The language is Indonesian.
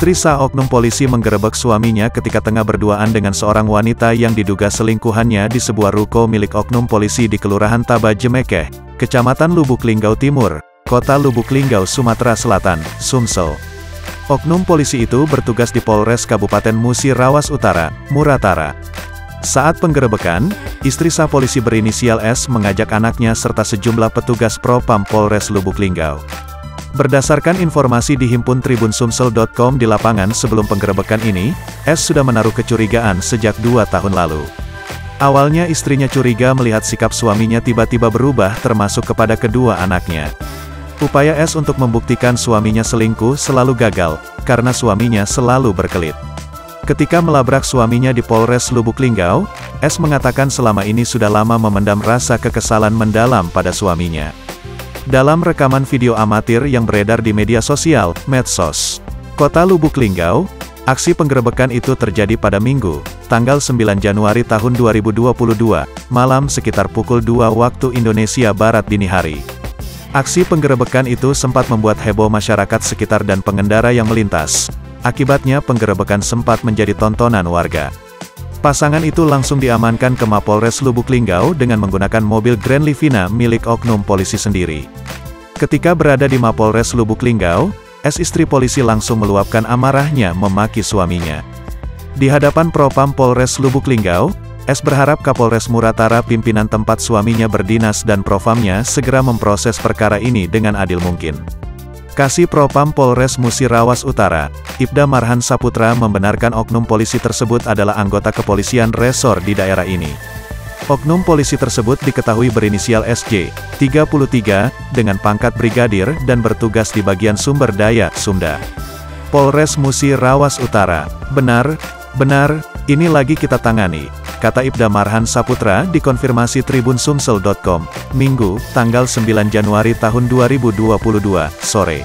Istri sah oknum polisi menggerebek suaminya ketika tengah berduaan dengan seorang wanita yang diduga selingkuhannya di sebuah ruko milik oknum polisi di Kelurahan Taba Jemekeh, Kecamatan Lubuk Linggau Timur, Kota Lubuk Linggau, Sumatera Selatan, Sumsel. Oknum polisi itu bertugas di Polres Kabupaten Musi Rawas Utara, Muratara. Saat penggerebekan, istri sah polisi berinisial S mengajak anaknya serta sejumlah petugas Propam Polres Lubuk Linggau. Berdasarkan informasi dihimpun tribunsumsel.com di lapangan sebelum penggerebekan ini, S sudah menaruh kecurigaan sejak 2 tahun lalu. Awalnya istrinya curiga melihat sikap suaminya tiba-tiba berubah termasuk kepada kedua anaknya. Upaya S untuk membuktikan suaminya selingkuh selalu gagal, karena suaminya selalu berkelit. Ketika melabrak suaminya di Polres Lubuk Linggau, S mengatakan selama ini sudah lama memendam rasa kekesalan mendalam pada suaminya. Dalam rekaman video amatir yang beredar di media sosial, medsos, Kota Lubuk Linggau, aksi penggerebekan itu terjadi pada Minggu, tanggal 9 Januari tahun 2022, malam sekitar pukul 2 waktu Indonesia Barat dini hari. Aksi penggerebekan itu sempat membuat heboh masyarakat sekitar dan pengendara yang melintas. Akibatnya penggerebekan sempat menjadi tontonan warga. Pasangan itu langsung diamankan ke Mapolres Lubuk Linggau dengan menggunakan mobil Grand Livina milik oknum polisi sendiri. Ketika berada di Mapolres Lubuk Linggau, S istri polisi langsung meluapkan amarahnya memaki suaminya. Di hadapan Propam Polres Lubuk Linggau, S berharap Kapolres Muratara pimpinan tempat suaminya berdinas dan Propamnya segera memproses perkara ini dengan adil mungkin. Kasih Propam Polres Musi Rawas Utara, Ibda Marhan Saputra membenarkan oknum polisi tersebut adalah anggota kepolisian resor di daerah ini. Oknum polisi tersebut diketahui berinisial SJ, 33, dengan pangkat brigadir dan bertugas di bagian sumber daya, Sumda. Polres Musi Rawas Utara, benar, ini lagi kita tangani, kata Ibda Marhan Saputra dikonfirmasi tribunsumsel.com, Minggu, tanggal 9 Januari tahun 2022, sore.